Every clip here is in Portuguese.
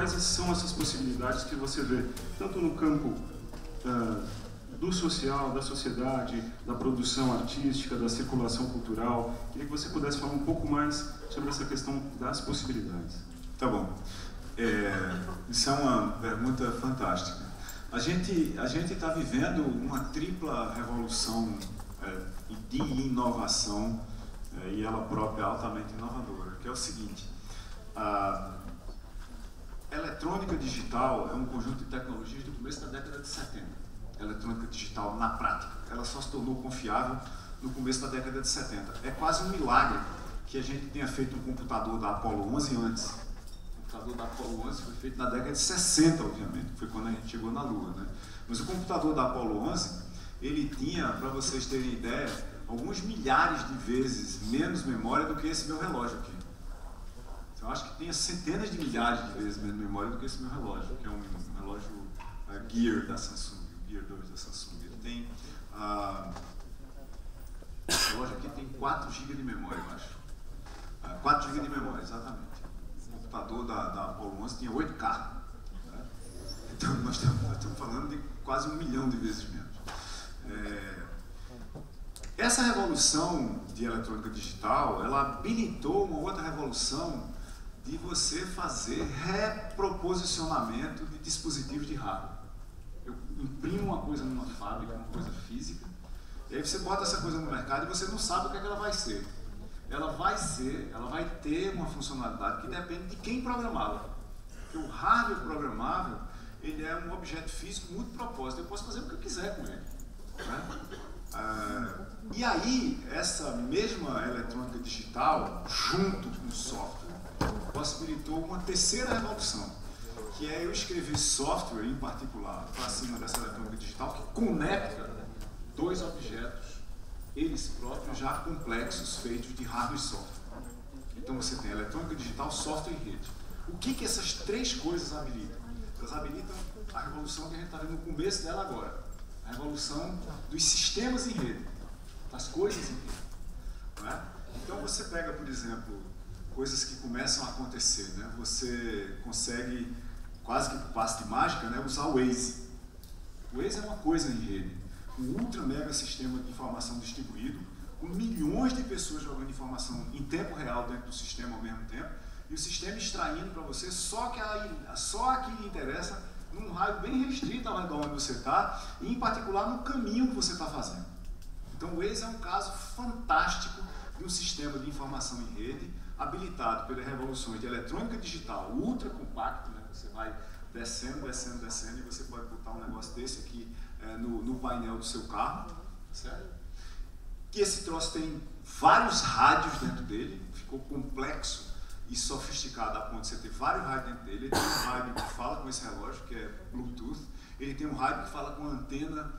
quais são essas possibilidades que você vê, tanto no campo do social, da sociedade, da produção artística, da circulação cultural. Queria que você pudesse falar um pouco mais sobre essa questão das possibilidades. Tá bom. Isso é uma pergunta fantástica. A gente está vivendo uma tripla revolução de inovação, e ela própria é altamente inovadora, que é o seguinte: a eletrônica digital é um conjunto de tecnologias do começo da década de 70. A eletrônica digital, na prática, ela só se tornou confiável no começo da década de 70. É quase um milagre que a gente tenha feito um computador da Apollo 11 antes. O computador da Apollo 11 foi feito na década de 60, obviamente, foi quando a gente chegou na Lua, né? Mas o computador da Apollo 11, ele tinha, para vocês terem ideia, alguns milhares de vezes menos memória do que esse meu relógio aqui. Então, eu acho que tem centenas de milhares de vezes menos memória do que esse meu relógio, que é um relógio Gear da Samsung, Gear 2 da Samsung. Ele tem, o relógio aqui tem 4 GB de memória, eu acho. 4 GB de memória, exatamente. O computador da Apollo 11 tinha 8K. Né? Então, nós estamos falando de quase 1 milhão de vezes menos. Essa revolução de eletrônica digital, ela habilitou uma outra revolução de você fazer reproposicionamento de dispositivos de hardware. Eu imprimo uma coisa numa fábrica, uma coisa física, e aí você bota essa coisa no mercado e você não sabe o que é que ela vai ser. Ela vai ter uma funcionalidade que depende de quem programá-la. Porque o hardware programável, ele é um objeto físico multipropósito. Eu posso fazer o que eu quiser com ele. Né? E aí, essa mesma eletrônica digital, junto com o software, possibilitou uma terceira revolução, que é eu escrever software, em particular, para cima dessa eletrônica digital, que conecta dois objetos, eles próprios já complexos, feitos de hardware e software. Então você tem eletrônica digital, software e rede. O que essas três coisas habilitam? Elas habilitam a revolução que a gente está vendo no começo dela agora. A revolução dos sistemas em rede, das coisas em rede. Não é? Então você pega, por exemplo, coisas que começam a acontecer. Né? Você consegue, quase que por passe de mágica, né, usar o Waze. O Waze é uma coisa em rede. Um ultra mega sistema de informação distribuído, com milhões de pessoas jogando informação em tempo real dentro do sistema ao mesmo tempo, e o sistema extraindo para você só aquilo que interessa num raio bem restrito ao redor onde você está, e em particular no caminho que você está fazendo. Então o Waze é um caso fantástico de um sistema de informação em rede, habilitado pelas revoluções de eletrônica digital ultra compacto, né? Você vai descendo, e você pode botar um negócio desse aqui no painel do seu carro, certo? Que esse troço tem vários rádios dentro dele, ficou complexo e sofisticado a ponto de você ter vários rádios dentro dele. Ele tem um rádio que fala com esse relógio, que é Bluetooth, ele tem um rádio que fala com a antena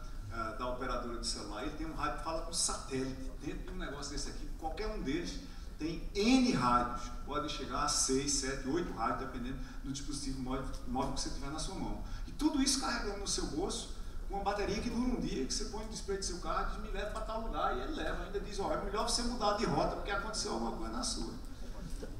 da operadora de celular, ele tem um rádio que fala com satélite. Dentro de um negócio desse aqui, qualquer um deles tem N rádios, pode chegar a 6, 7, 8 rádios, dependendo do dispositivo móvel que você tiver na sua mão. E tudo isso carregando no seu bolso, com uma bateria que dura um dia, que você põe no display do seu carro e diz, me leva para tal lugar, e ele leva, ainda diz, é melhor você mudar de rota porque aconteceu alguma coisa na sua.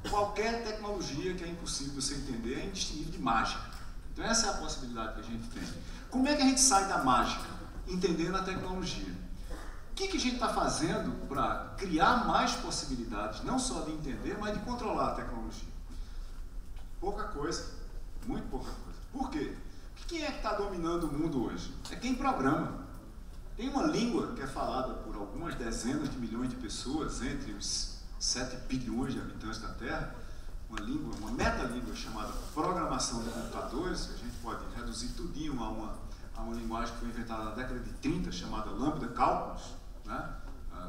Qualquer tecnologia que é impossível você entender é indistinguível de mágica. Então essa é a possibilidade que a gente tem. Como é que a gente sai da mágica? Entendendo a tecnologia. O que a gente está fazendo para criar mais possibilidades, não só de entender, mas de controlar a tecnologia? Pouca coisa, muito pouca coisa. Por quê? Quem é que está dominando o mundo hoje? É quem programa. Tem uma língua que é falada por algumas dezenas de milhões de pessoas, entre os 7 bilhões de habitantes da Terra, uma metalíngua chamada programação de computadores, que a gente pode reduzir tudinho a uma linguagem que foi inventada na década de 30, chamada Lambda Calculus, né?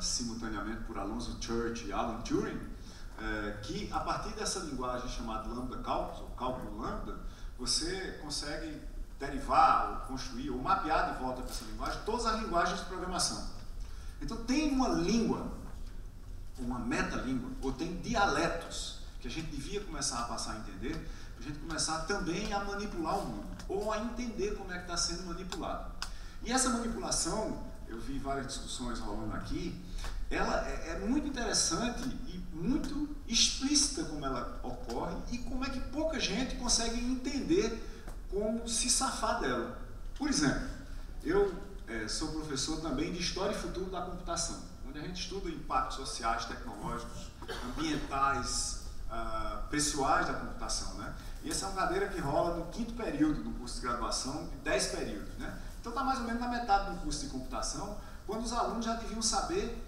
Simultaneamente por Alonzo Church e Alan Turing, que a partir dessa linguagem chamada Lambda Calculus, ou cálculo lambda, você consegue derivar, ou construir, ou mapear de volta para essa linguagem todas as linguagens de programação. Então tem uma língua, uma metalíngua, ou tem dialetos, que a gente devia começar a passar a entender, para a gente começar também a manipular o mundo, ou a entender como é que está sendo manipulado. E essa manipulação, eu vi várias discussões rolando aqui, ela é muito interessante e muito explícita como ela ocorre e como é que pouca gente consegue entender como se safar dela. Por exemplo, eu sou professor também de História e Futuro da Computação, onde a gente estuda impactos sociais, tecnológicos, ambientais, pessoais da computação, né? E essa é uma cadeira que rola no 5º período do curso de graduação, de 10 períodos, né? Então está mais ou menos na metade do curso de computação, quando os alunos já deviam saber,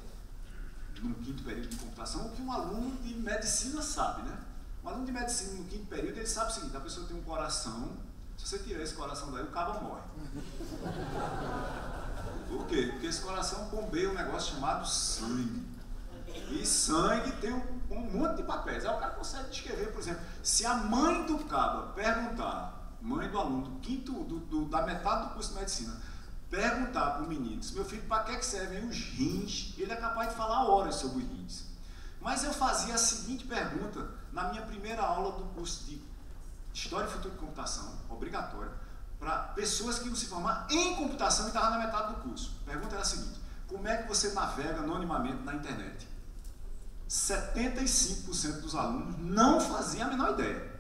no 5º período de computação, o que um aluno de medicina sabe, né? Um aluno de medicina no 5º período, ele sabe o seguinte: a pessoa tem um coração, se você tirar esse coração daí, o cabo morre. Por quê? Porque esse coração bombeia um negócio chamado sangue. E sangue tem um monte de papéis. Aí o cara consegue descrever, por exemplo, se a mãe do cabo perguntar, mãe do aluno do 5º, da metade do curso de medicina, perguntar para o menino, meu filho, para que servem os rins, ele é capaz de falar horas sobre os rins. Mas eu fazia a seguinte pergunta na minha primeira aula do curso de História e Futuro de Computação, obrigatória, para pessoas que iam se formar em computação e estavam na metade do curso. A pergunta era a seguinte: como é que você navega anonimamente na internet? 75% dos alunos não faziam a menor ideia.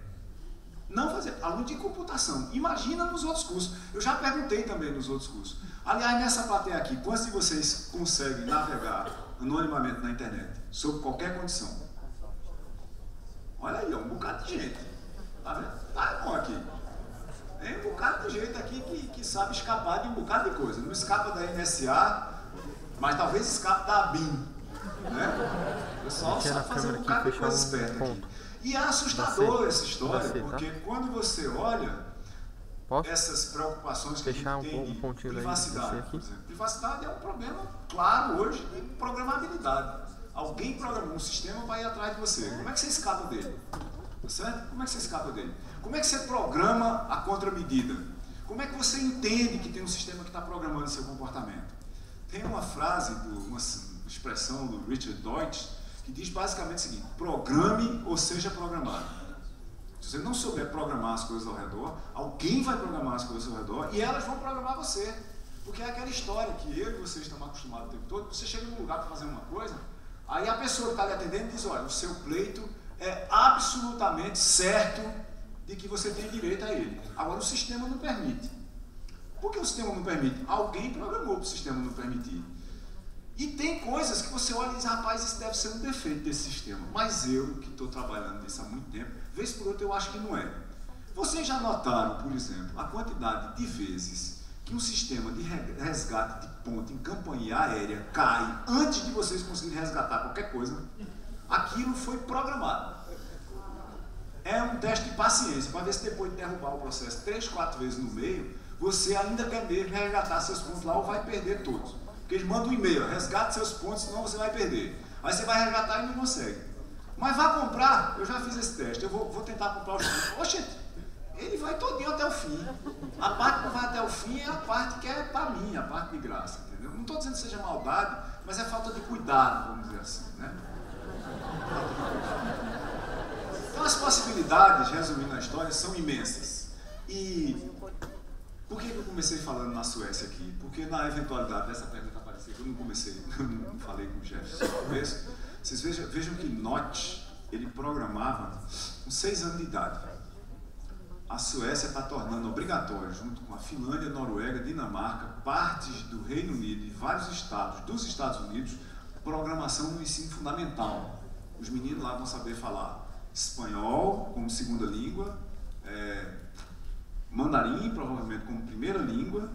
Não fazia. Aluno de computação. Imagina nos outros cursos. Eu já perguntei também nos outros cursos. Aliás, nessa plateia aqui, quantos de vocês conseguem navegar anonimamente na internet? Sob qualquer condição? Olha aí, um bocado de gente. Tá vendo? Tá bom aqui. Tem um bocado de gente aqui que sabe escapar de um bocado de coisa. Não escapa da NSA, mas talvez escape da ABIN. Né? O pessoal sabe fazer um bocado de coisa esperta aqui. E é assustador essa história, porque quando você olha essas preocupações que a gente tem de privacidade, por exemplo. Privacidade é um problema, claro, hoje, de programabilidade. Alguém programou um sistema, vai ir atrás de você. Como é que você escapa dele? Certo? Como é que você escapa dele? Como é que você programa a contramedida? Como é que você entende que tem um sistema que está programando seu comportamento? Tem uma frase, uma expressão do Richard Deutsch, que diz basicamente o seguinte: programe ou seja programado. Se você não souber programar as coisas ao redor, alguém vai programar as coisas ao redor e elas vão programar você. Porque é aquela história que eu e vocês estamos acostumados o tempo todo. Você chega num lugar para fazer uma coisa, aí a pessoa que está lhe atendendo diz: olha, o seu pleito é absolutamente certo de que você tem direito a ele. Agora o sistema não permite. Por que o sistema não permite? Alguém programou para o sistema não permitir. E tem coisas que você olha e diz: rapaz, isso deve ser um defeito desse sistema. Mas eu, que estou trabalhando nisso há muito tempo, vez por outra eu acho que não é. Vocês já notaram, por exemplo, a quantidade de vezes que um sistema de resgate de ponte em campanha aérea cai antes de vocês conseguirem resgatar qualquer coisa? Aquilo foi programado. É um teste de paciência, para ver se depois de derrubar o processo 3, 4 vezes no meio, você ainda quer mesmo resgatar seus pontos lá ou vai perder todos. Porque eles mandam um e-mail: resgate seus pontos, senão você vai perder. Aí você vai resgatar e não consegue. Mas vai comprar, eu já fiz esse teste, eu vou tentar comprar os pontos. Oxe, ele vai todinho até o fim. A parte que não vai até o fim é a parte que é para mim, a parte de graça, entendeu? Não estou dizendo que seja maldade, mas é falta de cuidado, vamos dizer assim, né? Então as possibilidades, resumindo a história, são imensas. E por que eu comecei falando na Suécia aqui? Porque na eventualidade dessa pergunta aparecer, eu não falei com o Jefferson no começo, vocês vejam que Notch, ele programava com 6 anos de idade. A Suécia está tornando obrigatório, junto com a Finlândia, Noruega, Dinamarca, partes do Reino Unido e vários estados dos Estados Unidos, programação no ensino fundamental. Os meninos lá vão saber falar espanhol como segunda língua, mandarim provavelmente como primeira língua,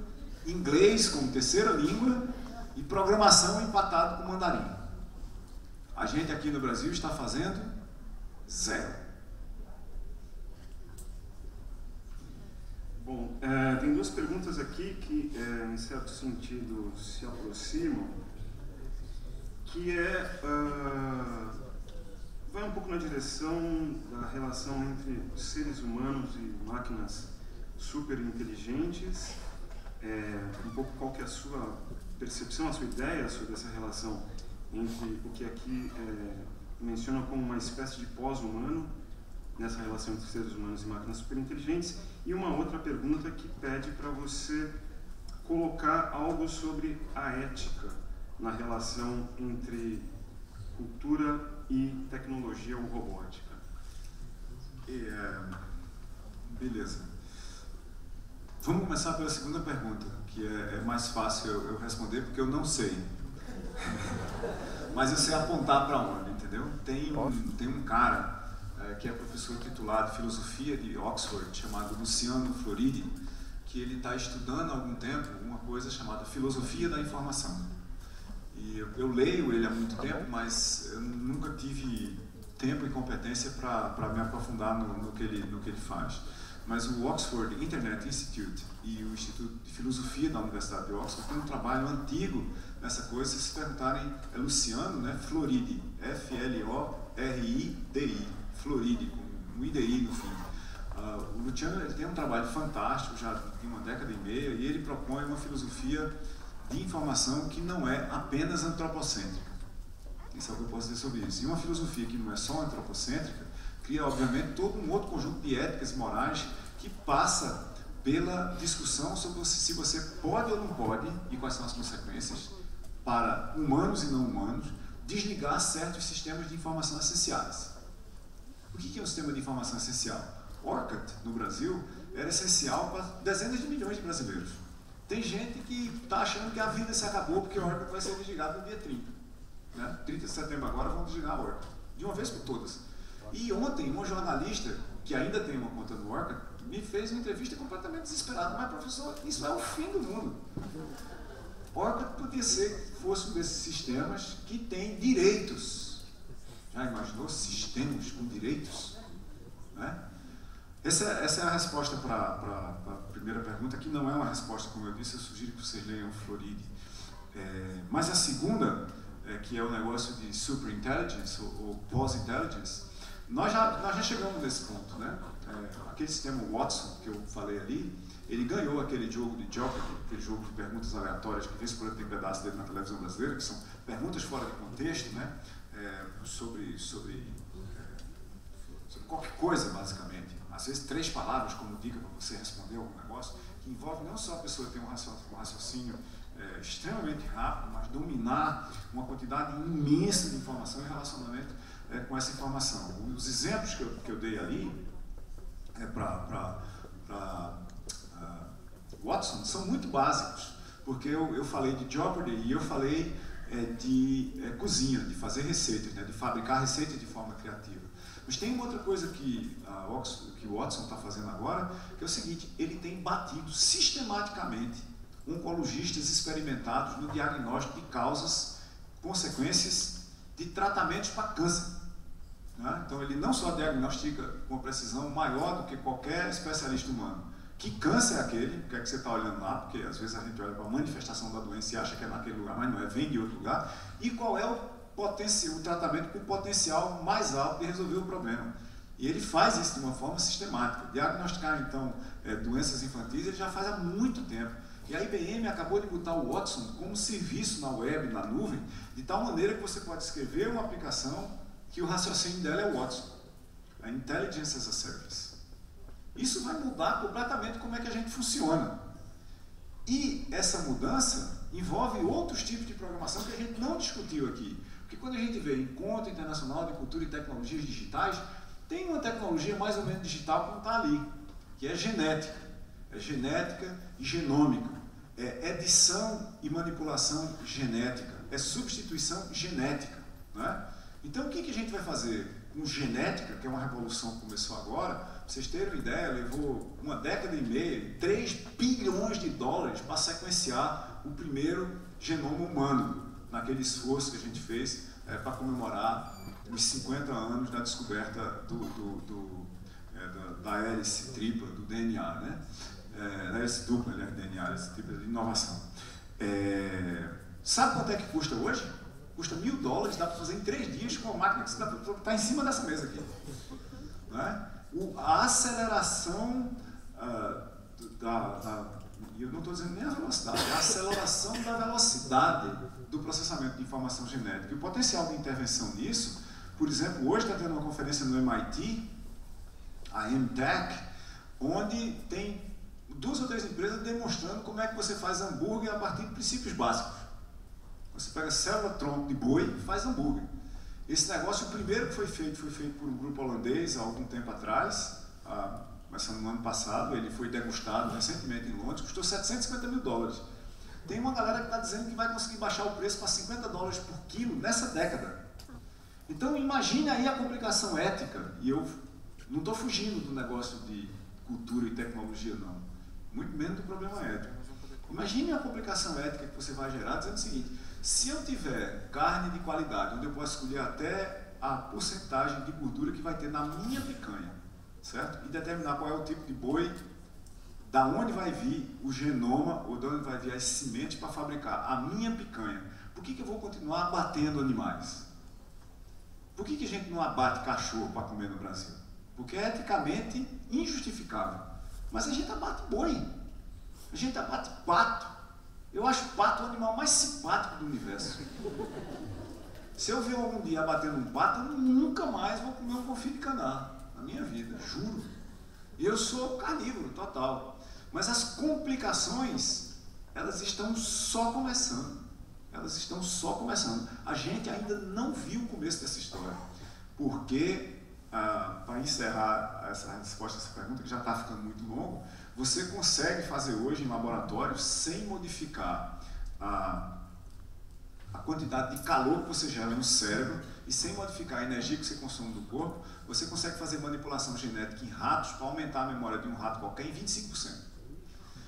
inglês como terceira língua e programação empatado com mandarim. A gente aqui no Brasil está fazendo 0. Bom, tem 2 perguntas aqui que, em certo sentido, se aproximam, que vai um pouco na direção da relação entre seres humanos e máquinas super inteligentes, um pouco qual que é a sua percepção, a sua ideia sobre essa relação entre o que aqui menciona como uma espécie de pós-humano, nessa relação entre seres humanos e máquinas super inteligentes, e uma outra pergunta que pede para você colocar algo sobre a ética na relação entre cultura e tecnologia ou robótica. Beleza. Vamos começar pela segunda pergunta, que é mais fácil eu responder, porque eu não sei. Mas eu sei apontar para onde, entendeu? Tem um cara que é professor titular de filosofia de Oxford, chamado Luciano Floridi, que ele está estudando há algum tempo uma coisa chamada filosofia da informação. E eu leio ele há muito tempo, mas eu nunca tive tempo e competência para me aprofundar no que ele faz. Mas o Oxford Internet Institute e o Instituto de Filosofia da Universidade de Oxford tem um trabalho antigo nessa coisa. Se perguntarem, é Luciano, né? Floridi, F-L-O-R-I-D-I, Floridi, com um IDI no fim. O Luciano ele tem um trabalho fantástico, já de uma década e meia, e ele propõe uma filosofia de informação que não é apenas antropocêntrica. Isso é o que eu posso dizer sobre isso. E uma filosofia que não é só antropocêntrica cria, obviamente, todo um outro conjunto de éticas e morais que passa pela discussão sobre se você pode ou não pode, e quais são as consequências, para humanos e não humanos, desligar certos sistemas de informação essenciais. O que é um sistema de informação essencial? Orkut, no Brasil, era essencial para dezenas de milhões de brasileiros. Tem gente que está achando que a vida se acabou porque o Orkut vai ser desligado no dia 30. Né? 30 de setembro agora vão desligar o Orkut, de uma vez por todas. E ontem, uma jornalista, que ainda tem uma conta no Orkut, me fez uma entrevista completamente desesperada. Mas, professor, isso é o fim do mundo. Orkut podia ser que fosse um desses sistemas que tem direitos. Já imaginou sistemas com direitos? Né? Essa é a resposta para a primeira pergunta, que não é uma resposta, como eu disse, eu sugiro que vocês leiam Floridi. Mas a segunda, que é o negócio de superintelligence ou pós-intelligence, nós já chegamos nesse ponto, né? Aquele sistema Watson que eu falei ali, ele ganhou aquele jogo de Jeopardy, aquele jogo de perguntas aleatórias que vez por ano tem pedaço dele na televisão brasileira, que são perguntas fora de contexto, né? Sobre qualquer coisa, basicamente. Às vezes 3 palavras como dica para você responder algum negócio, que envolve não só a pessoa ter um raciocínio extremamente rápido, mas dominar uma quantidade imensa de informação e relacionamento com essa informação. Os exemplos que eu dei ali para Watson são muito básicos, porque eu falei de Jeopardy e eu falei de cozinha, de fazer receitas, né, de fabricar receitas de forma criativa. Mas tem uma outra coisa que o Watson está fazendo agora, que é o seguinte: ele tem batido sistematicamente oncologistas experimentados no diagnóstico de causas, consequências de tratamentos para câncer. Né? Então ele não só diagnostica com uma precisão maior do que qualquer especialista humano. Que câncer é aquele? O que é que você está olhando lá? Porque às vezes a gente olha para a manifestação da doença e acha que é naquele lugar, mas não é, vem de outro lugar. E qual é o tratamento com potencial mais alto de resolver o problema. E ele faz isso de uma forma sistemática. Diagnosticar, então, doenças infantis, ele já faz há muito tempo. E a IBM acabou de botar o Watson como serviço na web, na nuvem, de tal maneira que você pode escrever uma aplicação que o raciocínio dela é o Watson. A Intelligence as a Service. Isso vai mudar completamente como é que a gente funciona. E essa mudança envolve outros tipos de programação que a gente não discutiu aqui. Porque quando a gente vê Encontro Internacional de Cultura e Tecnologias Digitais, tem uma tecnologia mais ou menos digital que não está ali, que é genética. É genética e genômica. É edição e manipulação genética. É substituição genética. Né? Então, o que a gente vai fazer com genética, que é uma revolução que começou agora? Pra vocês terem uma ideia, levou uma década e meia, 3 bilhões de dólares para sequenciar o primeiro genoma humano, naquele esforço que a gente fez para comemorar os 50 anos da descoberta da hélice tripla, do DNA, né? Da hélice dupla, aliás, DNA, hélice tripla de inovação. Sabe quanto é que custa hoje? Custa $1.000, dá para fazer em 3 dias com uma máquina que está em cima dessa mesa aqui. Né? A aceleração eu não estou dizendo nem a velocidade, é a aceleração da velocidade do processamento de informação genética. E o potencial de intervenção nisso, por exemplo, hoje está tendo uma conferência no MIT, a MTech, onde tem 2 ou 3 empresas demonstrando como é que você faz hambúrguer a partir de princípios básicos. Você pega célula-tronco de boi e faz hambúrguer. Esse negócio, o primeiro que foi feito por um grupo holandês há algum tempo atrás, começando no ano passado. Ele foi degustado recentemente em Londres, custou $750 mil. Tem uma galera que está dizendo que vai conseguir baixar o preço para $50 por quilo nessa década. Então imagine aí a complicação ética, e eu não estou fugindo do negócio de cultura e tecnologia não, muito menos do problema ético. Imagine a complicação ética que você vai gerar dizendo o seguinte: se eu tiver carne de qualidade, onde eu posso escolher até a porcentagem de gordura que vai ter na minha picanha, certo? E determinar qual é o tipo de boi, da onde vai vir o genoma, ou de onde vai vir as sementes para fabricar a minha picanha, por que eu vou continuar abatendo animais? Por que a gente não abate cachorro para comer no Brasil? Porque é eticamente injustificável. Mas a gente abate boi, a gente abate pato. Eu acho pato o animal mais simpático do universo. Se eu ver algum dia abatendo um pato, eu nunca mais vou comer um confit de caná na minha vida, juro. Eu sou carnívoro total. Mas as complicações, elas estão só começando. Elas estão só começando. A gente ainda não viu o começo dessa história. Porque, para encerrar essa resposta a essa pergunta, que já está ficando muito longo, você consegue fazer hoje em laboratório, sem modificar a quantidade de calor que você gera no cérebro e sem modificar a energia que você consome do corpo, você consegue fazer manipulação genética em ratos para aumentar a memória de um rato qualquer em 25%.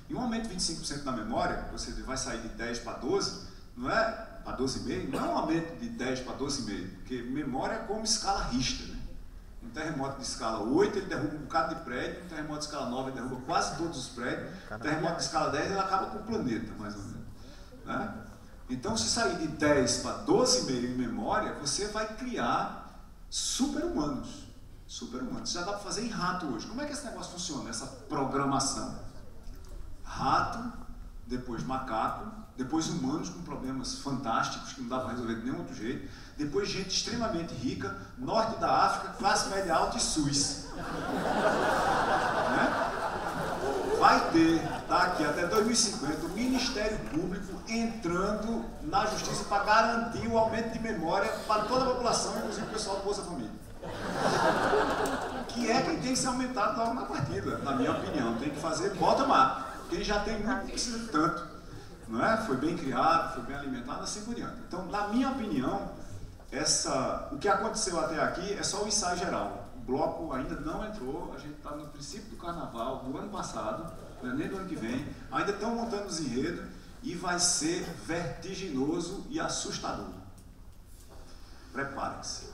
E um aumento de 25% na memória, você vai sair de 10 para 12, não é para 12,5, não é um aumento de 10 para 12,5, porque memória é como escala Richter, né? Um terremoto de escala 8, ele derruba um bocado de prédio, um terremoto de escala 9, ele derruba quase todos os prédios, um terremoto de escala 10, ele acaba com o planeta, mais ou menos. Né? Então, se sair de 10 para 12,5 em memória, você vai criar super-humanos. Super-humanos. Já dá para fazer em rato hoje. Como é que esse negócio funciona, essa programação? Rato, depois macaco, depois humanos com problemas fantásticos, que não dá para resolver de nenhum outro jeito, depois gente extremamente rica, norte da África, classe média alta e SUS. Né? Vai ter, daqui até 2050, o Ministério Público entrando na justiça para garantir o aumento de memória para toda a população, inclusive o pessoal do Bolsa Família. Que é quem tem que ser aumentado logo na partida, na minha opinião. Tem que fazer bottom-up. Quem já tem muito, precisa de tanto. Não é? Foi bem criado, foi bem alimentado, assim por diante. Então, na minha opinião, o que aconteceu até aqui é só o ensaio geral. O bloco ainda não entrou, a gente está no princípio do carnaval do ano passado, não é nem do ano que vem, ainda estão montando os enredos e vai ser vertiginoso e assustador. Preparem-se.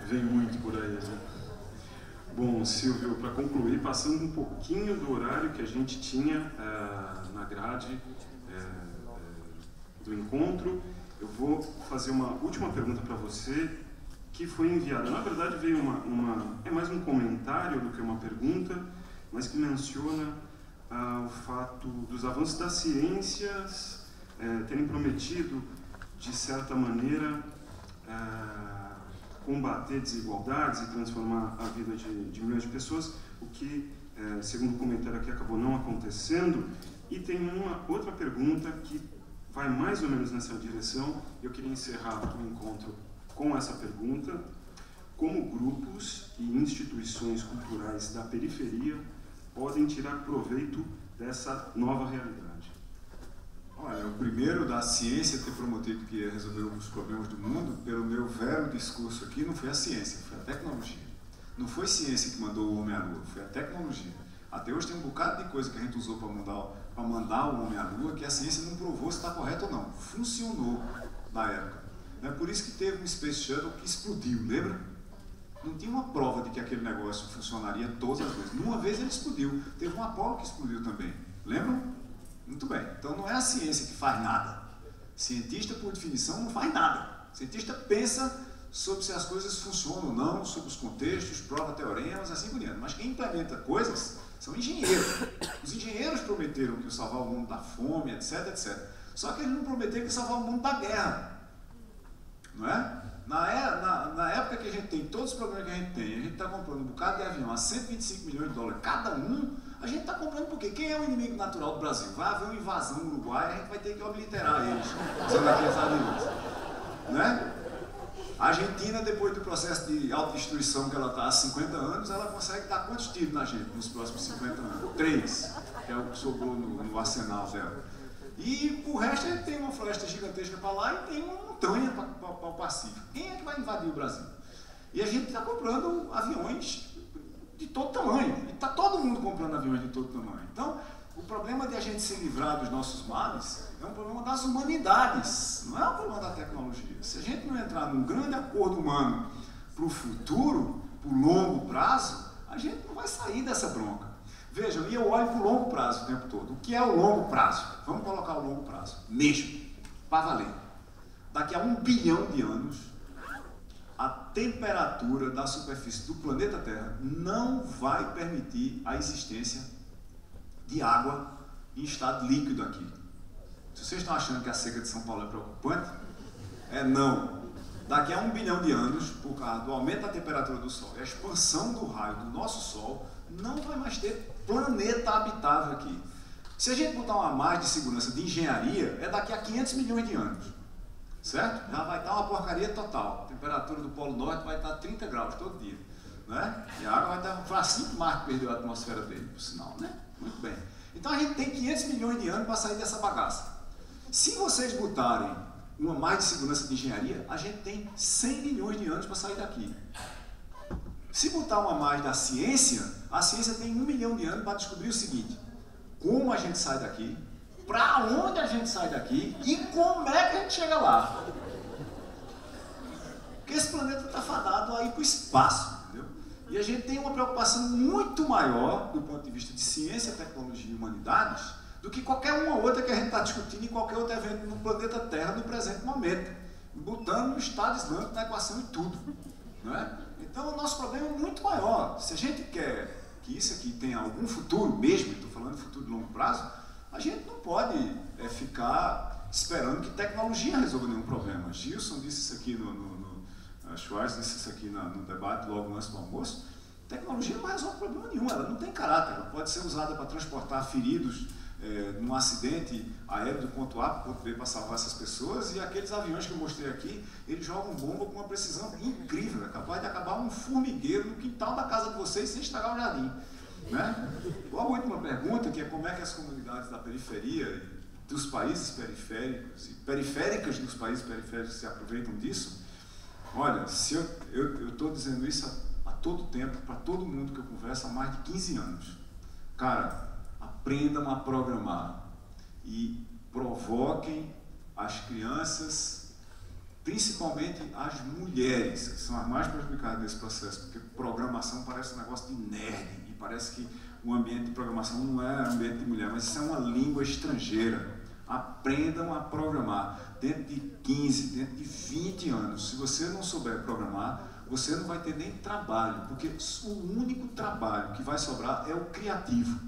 Vem muito por aí, né? Bom, Silvio, para concluir, passando um pouquinho do horário que a gente tinha na grade do encontro, eu vou fazer uma última pergunta para você, que foi enviada. Na verdade, veio é mais um comentário do que uma pergunta, mas que menciona o fato dos avanços das ciências terem prometido, de certa maneira, combater desigualdades e transformar a vida de milhões de pessoas, o que, segundo o comentário aqui, acabou não acontecendo. E tem uma outra pergunta que vai mais ou menos nessa direção. Eu queria encerrar o encontro com essa pergunta: como grupos e instituições culturais da periferia podem tirar proveito dessa nova realidade? Olha, o primeiro da ciência ter prometido que ia resolver os problemas do mundo, pelo meu velho discurso aqui, não foi a ciência, foi a tecnologia. Não foi ciência que mandou o homem à lua, foi a tecnologia. Até hoje tem um bocado de coisa que a gente usou para mandar o homem à lua, que a ciência não provou se está correto ou não. Funcionou na época. É por isso que teve um Space Shuttle que explodiu, lembra? Não tinha uma prova de que aquele negócio funcionaria todas as vezes. Numa vez ele explodiu. Teve um Apollo que explodiu também. Lembram? Muito bem. Então não é a ciência que faz nada. Cientista, por definição, não faz nada. Cientista pensa sobre se as coisas funcionam ou não, sobre os contextos, prova teoremas, assim por diante. Mas quem implementa coisas são engenheiros. Os engenheiros prometeram que iam salvar o mundo da fome, etc, etc. Só que eles não prometeram que iam salvar o mundo da guerra. Não é? Na época que a gente tem todos os problemas que a gente tem está comprando um bocado de avião a $125 milhões cada um, A gente está comprando por quê? Quem é o inimigo natural do Brasil? Vai haver uma invasão no Uruguai, a gente vai ter que obliterar eles, são daqueles alimentos. Né? A Argentina, depois do processo de autodestruição que ela está há 50 anos, ela consegue dar quantos tiros na gente nos próximos 50 anos? 3, que é o que sobrou no arsenal dela. E o resto, a gente tem uma floresta gigantesca para lá e tem uma montanha para o Pacífico. Quem é que vai invadir o Brasil? E a gente está comprando aviões de todo tamanho. E está todo mundo comprando aviões de todo tamanho. Então, o problema de a gente se livrar dos nossos males é um problema das humanidades, não é um problema da tecnologia. Se a gente não entrar num grande acordo humano para o futuro, para o longo prazo, a gente não vai sair dessa bronca. Vejam, e eu olho para o longo prazo o tempo todo. O que é o longo prazo? Vamos colocar o longo prazo, mesmo, para valer. Daqui a 1 bilhão de anos, a temperatura da superfície do planeta Terra não vai permitir a existência de água em estado líquido aqui. Se vocês estão achando que a seca de São Paulo é preocupante, não. Daqui a 1 bilhão de anos, por causa do aumento da temperatura do Sol e a expansão do raio do nosso Sol, não vai mais ter planeta habitável aqui. Se a gente botar uma margem de segurança de engenharia, é daqui a 500 milhões de anos. Certo? Já vai estar uma porcaria total. A temperatura do Polo Norte vai estar 30 graus todo dia. Né? E a água vai estar... Foi assim que Marte perdeu a atmosfera dele, por sinal. Né? Muito bem. Então a gente tem 500 milhões de anos para sair dessa bagaça. Se vocês botarem uma margem de segurança de engenharia, a gente tem 100 milhões de anos para sair daqui. Se botar uma margem da ciência, a ciência tem 1 milhão de anos para descobrir o seguinte: como a gente sai daqui, para onde a gente sai daqui e como é que a gente chega lá. Porque esse planeta está fadado a ir para o espaço, entendeu? E a gente tem uma preocupação muito maior do ponto de vista de ciência, tecnologia e humanidades do que qualquer uma outra que a gente está discutindo em qualquer outro evento no planeta Terra no presente momento, botando o Estado Islâmico na equação e tudo. Não é? Então o nosso problema é muito maior. Se a gente quer que isso aqui tenha algum futuro mesmo, estou falando de futuro de longo prazo, a gente não pode ficar esperando que tecnologia resolva nenhum problema. Gilson disse isso aqui Schwartz disse isso aqui no debate logo antes do almoço. Tecnologia não resolve problema nenhum, ela não tem caráter, ela pode ser usada para transportar feridos num acidente aéreo do ponto A para o ponto B para salvar essas pessoas, e aqueles aviões que eu mostrei aqui, eles jogam bomba com uma precisão incrível, é capaz de acabar um formigueiro no quintal da casa de vocês sem estragar o jardim. Né? A última pergunta, que é como é que as comunidades da periferia, dos países periféricos e periféricas dos países periféricos se aproveitam disso. Olha, se eu estou dizendo isso a todo tempo, para todo mundo que eu converso há mais de 15 anos. Cara, aprendam a programar e provoquem as crianças, principalmente as mulheres, que são as mais prejudicadas nesse processo, porque programação parece um negócio de nerd, e parece que o ambiente de programação não é ambiente de mulher, mas isso é uma língua estrangeira. Aprendam a programar. Dentro de 15, dentro de 20 anos, se você não souber programar, você não vai ter nem trabalho, porque o único trabalho que vai sobrar é o criativo.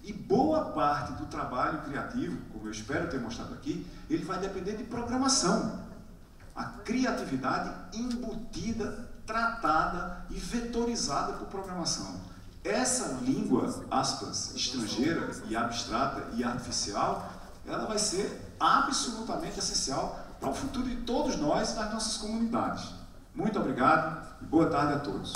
E boa parte do trabalho criativo, como eu espero ter mostrado aqui, ele vai depender de programação. A criatividade embutida, tratada e vetorizada por programação. Essa língua, aspas, estrangeira e abstrata e artificial, ela vai ser absolutamente essencial para o futuro de todos nós e das nossas comunidades. Muito obrigado e boa tarde a todos.